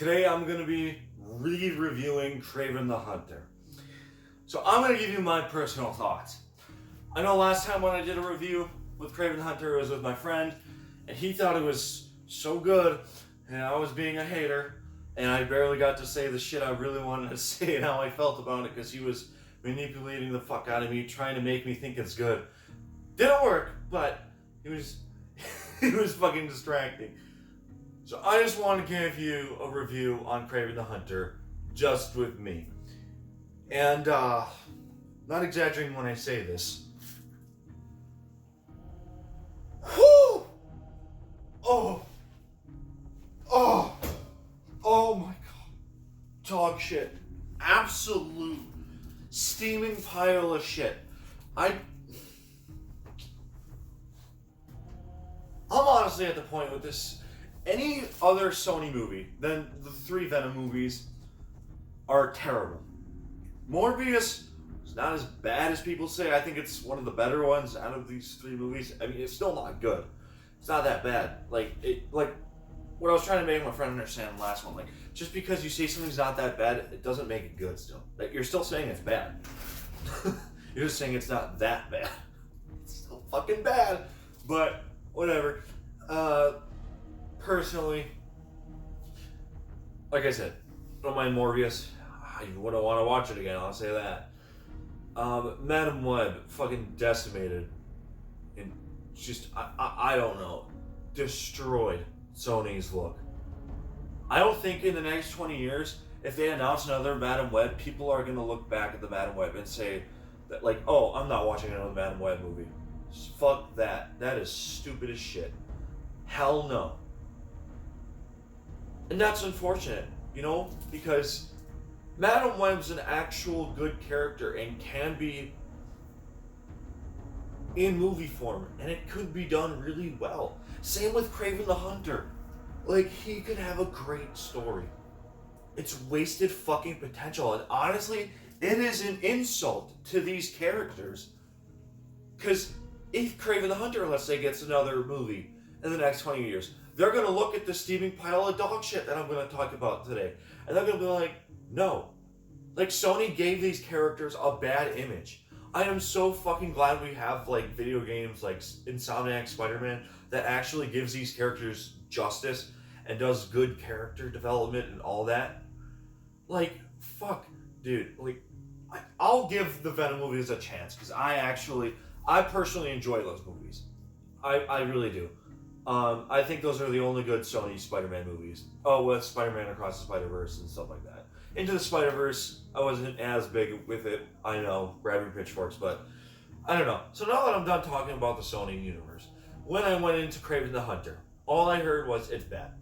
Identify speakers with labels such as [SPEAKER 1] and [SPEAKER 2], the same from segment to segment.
[SPEAKER 1] Today I'm going to be reviewing Kraven the Hunter. So I'm going to give you my personal thoughts. I know last time when I did a review with Kraven the Hunter, it was with my friend, and he thought it was so good, and I was being a hater, and I barely got to say the shit I really wanted to say and how I felt about it, because he was manipulating the fuck out of me, trying to make me think it's good. Didn't work, but he was fucking distracting. So I just want to give you a review on Kraven the Hunter, just with me. And, not exaggerating when I say this. Whew! Oh my god. Dog shit. Absolute steaming pile of shit. I'm honestly at the point with this. Any other Sony movie than the 3 Venom movies are terrible. Morbius is not as bad as people say. I think it's one of the better ones out of these 3 movies. I mean, it's still not good. It's not that bad. Like what I was trying to make my friend understand in the last one. Like, just because you say something's not that bad, it doesn't make it good still. Like, you're still saying it's bad. You're just saying it's not that bad. It's still fucking bad. But, whatever. Personally, like I said, I don't mind Morbius. I wouldn't want to watch it again, I'll say that. Madam Web, fucking decimated. And just, I don't know, destroyed Sony's look. I don't think in the next 20 years, if they announce another Madam Web, people are going to look back at the Madam Web and say, that like, oh, I'm not watching another Madam Web movie. Fuck that. That is stupid as shit. Hell no. And that's unfortunate, you know, because Madam Web's an actual good character and can be in movie form, and it could be done really well. Same with Kraven the Hunter. Like, he could have a great story. It's wasted fucking potential, and honestly, it is an insult to these characters. Because if Kraven the Hunter, let's say, gets another movie in the next 20 years, they're going to look at the steaming pile of dog shit that I'm going to talk about today. And they're going to be like, no. Like, Sony gave these characters a bad image. I am so fucking glad we have, like, video games like Insomniac Spider-Man that actually gives these characters justice and does good character development and all that. Like, fuck, dude. Like, I'll give the Venom movies a chance because I personally enjoy those movies. I really do. I think those are the only good Sony Spider-Man movies. Oh, with Spider-Man Across the Spider-Verse and stuff like that. Into the Spider-Verse, I wasn't as big with it, I know, grabbing pitchforks, but I don't know. So now that I'm done talking about the Sony universe, when I went into Kraven the Hunter, all I heard was, it's bad.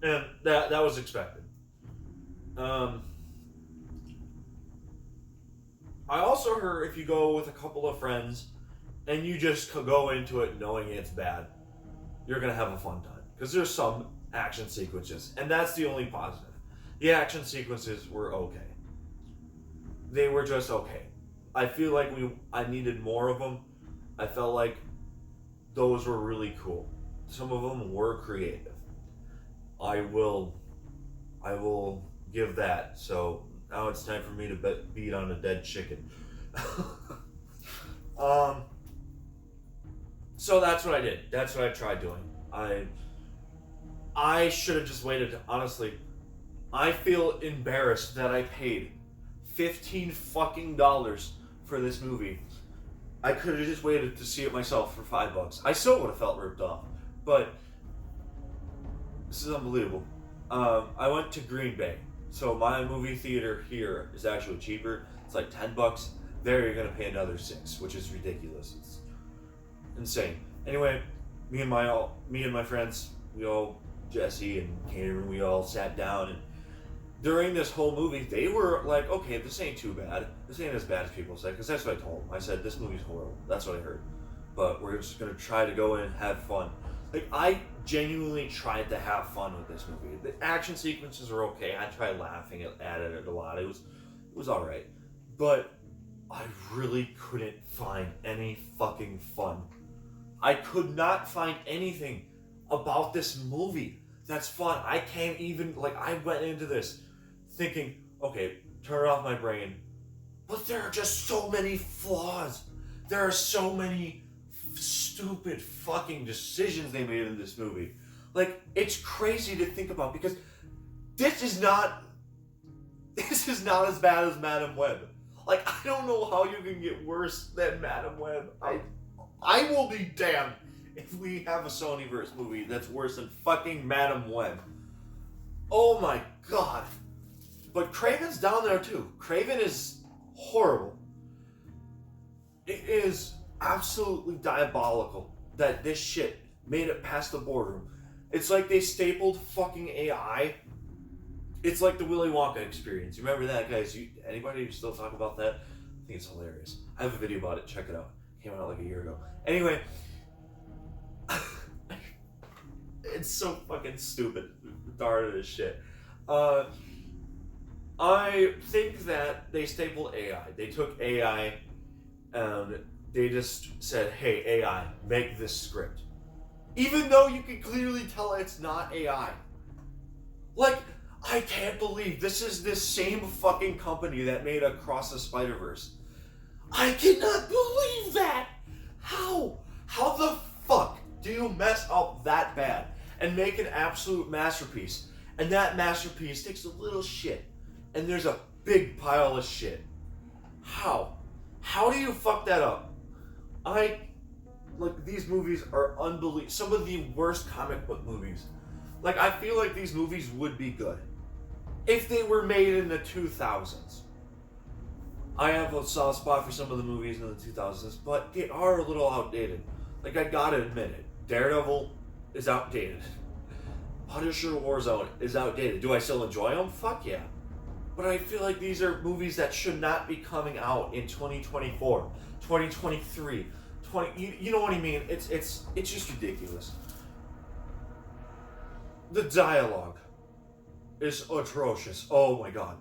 [SPEAKER 1] And that was expected. I also heard if you go with a couple of friends, and you just go into it knowing it's bad, you're going to have a fun time. Because there's some action sequences. And that's the only positive. The action sequences were okay. They were just okay. I feel like I needed more of them. I felt like those were really cool. Some of them were creative. I will give that. So now it's time for me to beat on a dead chicken. So that's what I did. That's what I tried doing. I should have just waited. Honestly, I feel embarrassed that I paid $15 fucking for this movie. I could have just waited to see it myself for $5. I still would have felt ripped off. But this is unbelievable. I went to Green Bay. So my movie theater here is actually cheaper. It's like $10. There you're gonna pay another $6, which is ridiculous. It's insane. Anyway, me and my friends, Jesse and Cameron, we all sat down, and during this whole movie, they were like, okay, this ain't too bad. This ain't as bad as people say, because that's what I told them. I said, this movie's horrible. That's what I heard. But we're just going to try to go in and have fun. Like, I genuinely tried to have fun with this movie. The action sequences were okay. I tried laughing at it a lot. It was alright. But I really couldn't find any fucking fun. I could not find anything about this movie That's fun. I can't even, like, I went into this thinking, okay, turn off my brain. But there are just so many flaws. There are so many stupid fucking decisions they made in this movie. Like, it's crazy to think about because this is not as bad as Madam Web. Like, I don't know how you can get worse than Madam Web. I will be damned if we have a Sonyverse movie that's worse than fucking Madam Web. Oh my god. But Kraven's down there too. Kraven is horrible. It is absolutely diabolical that this shit made it past the boardroom. It's like they stapled fucking AI. It's like the Willy Wonka experience. You remember that, guys? Anybody still talk about that? I think it's hilarious. I have a video about it. Check it out. Came out like a year ago. Anyway, it's so fucking stupid, retarded as shit. I think that they stapled AI. They took AI and they just said, "Hey, AI, make this script," even though you can clearly tell it's not AI. Like, I can't believe this is this same fucking company that made Across the Spider-Verse. I cannot believe that! How? How the fuck do you mess up that bad and make an absolute masterpiece? And that masterpiece takes a little shit and there's a big pile of shit. How? How do you fuck that up? These movies are unbelievable. Some of the worst comic book movies. Like, I feel like these movies would be good if they were made in the 2000s. I have a soft spot for some of the movies in the 2000s, but they are a little outdated. Like, I gotta admit it. Daredevil is outdated. Punisher Warzone is outdated. Do I still enjoy them? Fuck yeah. But I feel like these are movies that should not be coming out in 2024, 2023, you know what I mean? It's just ridiculous. The dialogue is atrocious. Oh my god.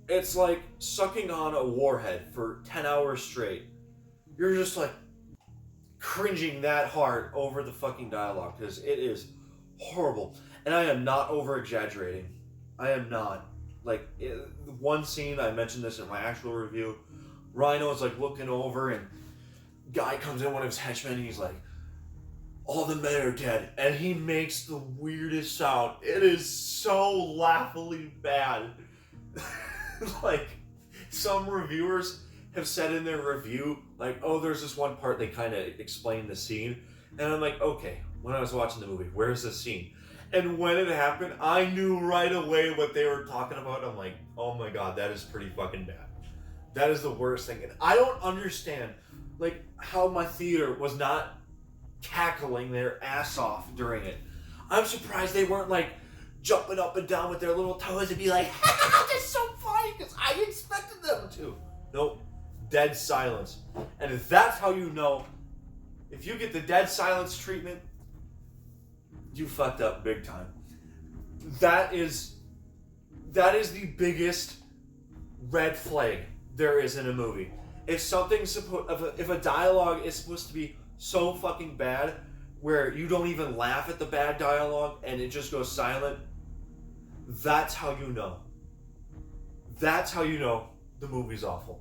[SPEAKER 1] It's like sucking on a warhead for 10 hours straight. You're just like cringing that hard over the fucking dialogue because it is horrible. And I am not over exaggerating. I am not. Like, one scene, I mentioned this in my actual review, Rhino is like looking over and guy comes in, one of his henchmen, and he's like, "All the men are dead," and he makes the weirdest sound. It is so laughably bad. Like, some reviewers have said in their review, like, "Oh, there's this one part they kind of explain the scene," and I'm like, okay, when I was watching the movie, where's the scene? And when it happened, I knew right away what they were talking about. I'm like, oh my god, that is pretty fucking bad. That is the worst thing. And I don't understand, like, how my theater was not cackling their ass off during it. I'm surprised they weren't, like, jumping up and down with their little toes and be like, that's so funny, because I expected them to. Nope. Dead silence. And if that's how you know, if you get the dead silence treatment, you fucked up big time. That is the biggest red flag there is in a movie. If if a dialogue is supposed to be so fucking bad where you don't even laugh at the bad dialogue and it just goes silent, that's how you know. That's how you know the movie's awful.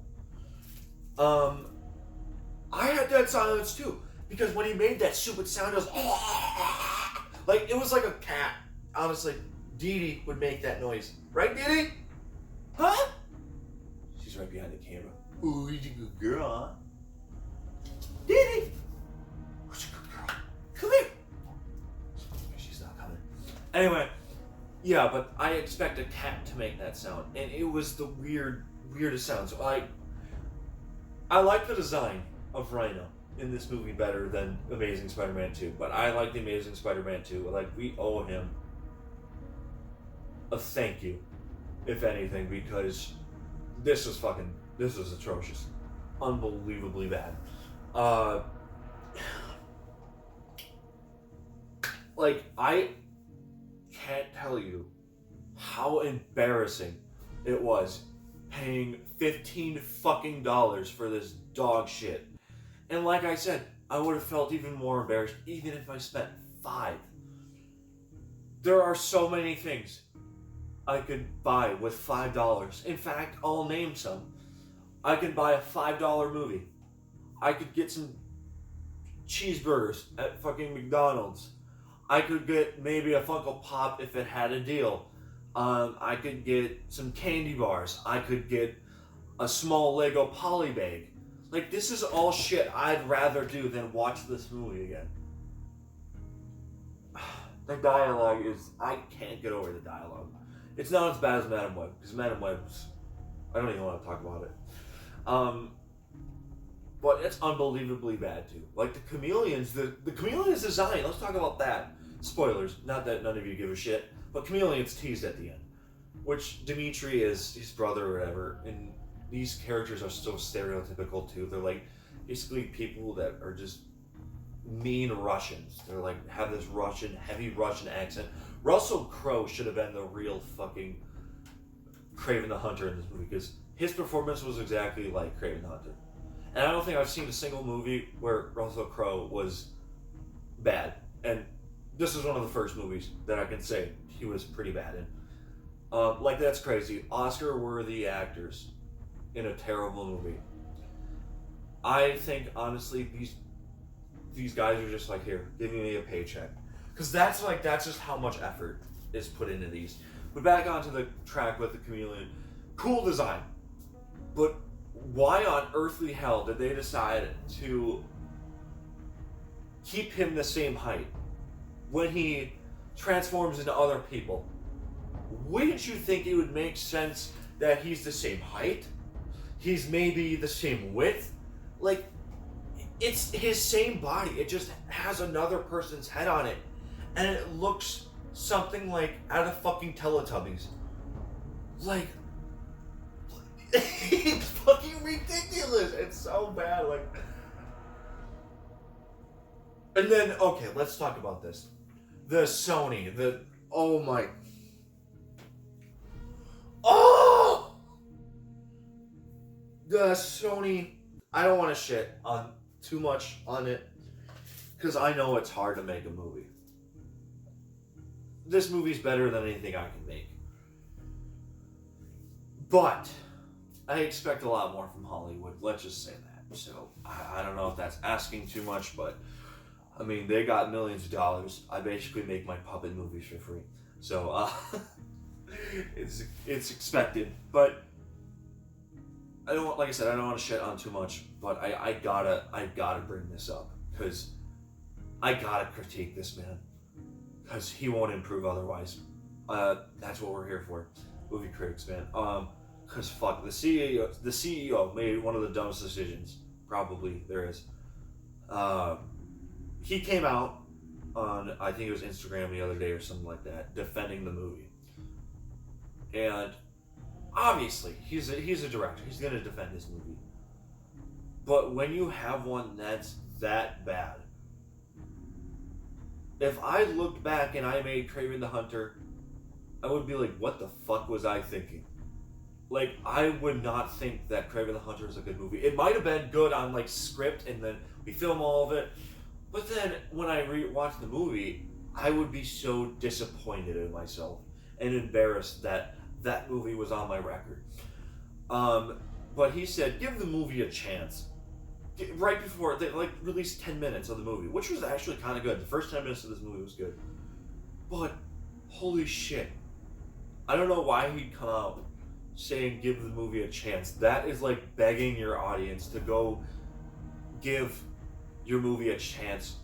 [SPEAKER 1] I had dead silence too, because when he made that stupid sound, it was like, it was like a cat. Honestly, Dee Dee would make that noise. Right, Dee Dee? Huh? She's right behind the camera. Ooh, you're a good girl, huh? Dee Dee! Who's a good girl? Come here! She's not coming. Anyway, yeah, but I expect a cat to make that sound, and it was the weirdest sound. So I like the design of Rhino in this movie better than Amazing Spider-Man 2, but I like the Amazing Spider-Man 2. Like, we owe him a thank you, if anything, because this is atrocious. Unbelievably bad. Like, I can't tell you how embarrassing it was paying $15 fucking for this dog shit. And like I said, I would have felt even more embarrassed even if I spent 5. There are so many things I could buy with $5. In fact, I'll name some. I could buy a $5 movie. I could get some cheeseburgers at fucking McDonald's. I could get maybe a Funko Pop if it had a deal. I could get some candy bars. I could get a small Lego poly bag. Like, this is all shit I'd rather do than watch this movie again. The dialogue is... I can't get over the dialogue. It's not as bad as Madam Web, because Madam Web's... I don't even want to talk about it. But it's unbelievably bad, too. Like, the chameleons... The chameleon's design, let's talk about that. Spoilers, not that none of you give a shit, but chameleon's teased at the end. Which Dimitri is his brother or whatever, and these characters are so stereotypical, too. They're, like, basically people that are just mean Russians. They're like, have this heavy Russian accent. Russell Crowe should have been the real fucking Kraven the Hunter in this movie, because his performance was exactly like Kraven the Hunter. And I don't think I've seen a single movie where Russell Crowe was bad. And this is one of the first movies that I can say he was pretty bad in. Like, that's crazy. Oscar-worthy actors in a terrible movie. I think, honestly, these guys are just like, here, give me a paycheck. Because that's just how much effort is put into these. But back onto the track with the chameleon. Cool design. But why on earthly hell did they decide to keep him the same height when he transforms into other people? Wouldn't you think it would make sense that he's the same height? He's maybe the same width? Like, it's his same body. It just has another person's head on it. And it looks something like out of fucking Teletubbies. Like, it's fucking ridiculous. It's so bad. Like, and then, okay, let's talk about this. The Sony, oh my, oh! The Sony, I don't want to shit on too much on it, because I know it's hard to make a movie. This movie's better than anything I can make. But I expect a lot more from Hollywood, let's just say that. So, I don't know if that's asking too much, but I mean, they got millions of dollars. I basically make my puppet movies for free. So, it's expected. But I don't want, like I said, I don't want to shit on too much, but I gotta bring this up, because I gotta critique this man, because he won't improve otherwise. That's what we're here for, movie critics, man. Because fuck, the CEO made one of the dumbest decisions probably there is. He came out on, I think it was Instagram the other day or something like that, defending the movie. And obviously, he's a director. He's going to defend this movie. But when you have one that's that bad, if I looked back and I made Kraven the Hunter, I would be like, what the fuck was I thinking? Like, I would not think that Kraven the Hunter is a good movie. It might have been good on, like, script, and then we film all of it. But then, when I watch the movie, I would be so disappointed in myself and embarrassed that that movie was on my record. But he said, give the movie a chance. Right before, they, like, released 10 minutes of the movie, which was actually kind of good. The first 10 minutes of this movie was good. But, holy shit. I don't know why he'd come out saying give the movie a chance. That is like begging your audience to go give your movie a chance.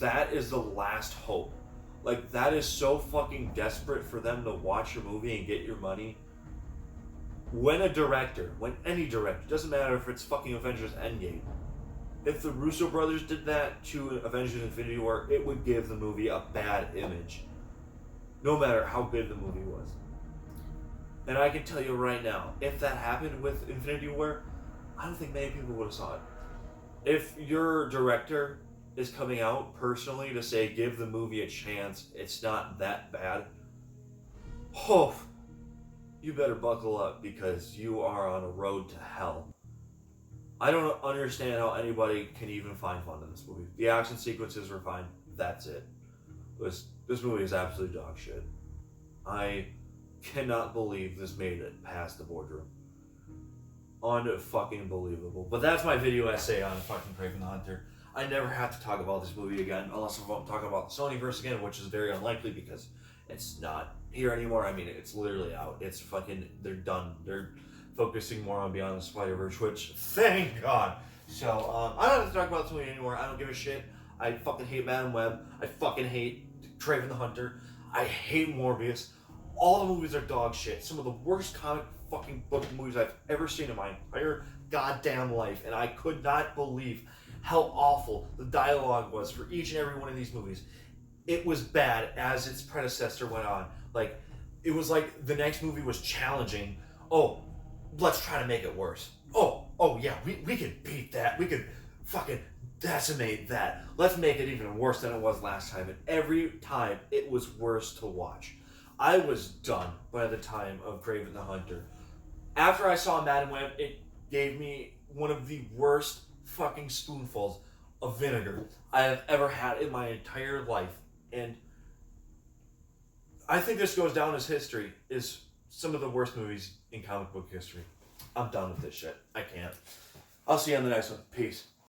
[SPEAKER 1] That is the last hope. Like, that is so fucking desperate for them to watch your movie and get your money. When any director, doesn't matter if it's fucking Avengers Endgame, if the Russo brothers did that to Avengers Infinity War, it would give the movie a bad image. No matter how good the movie was. And I can tell you right now, if that happened with Infinity War, I don't think many people would have saw it. If your director is coming out personally to say, give the movie a chance, it's not that bad, oh, you better buckle up, because you are on a road to hell. I don't understand how anybody can even find fun in this movie. The action sequences were fine. That's it. This movie is absolute dog shit. I cannot believe this made it past the boardroom. Unfucking believable. But that's my video essay on fucking Kraven the Hunter. I never have to talk about this movie again unless I'm talking about the Sonyverse again, which is very unlikely because it's not here anymore. I mean, it's literally out. It's fucking, they're done. They're focusing more on Beyond the Spider-Verse, which, thank God. So, I don't have to talk about this movie anymore. I don't give a shit. I fucking hate Madam Web. I fucking hate Kraven the Hunter. I hate Morbius. All the movies are dog shit. Some of the worst comic fucking book movies I've ever seen in my entire goddamn life. And I could not believe how awful the dialogue was for each and every one of these movies. It was bad as its predecessor went on. Like, it was like the next movie was challenging. Oh, let's try to make it worse. Oh yeah, we could beat that. We could fucking decimate that. Let's make it even worse than it was last time. And every time it was worse to watch. I was done by the time of Kraven the Hunter. After I saw Madam Web, it gave me one of the worst fucking spoonfuls of vinegar I have ever had in my entire life. And I think this goes down as history, is some of the worst movies in comic book history. I'm done with this shit. I can't. I'll see you on the next one. Peace.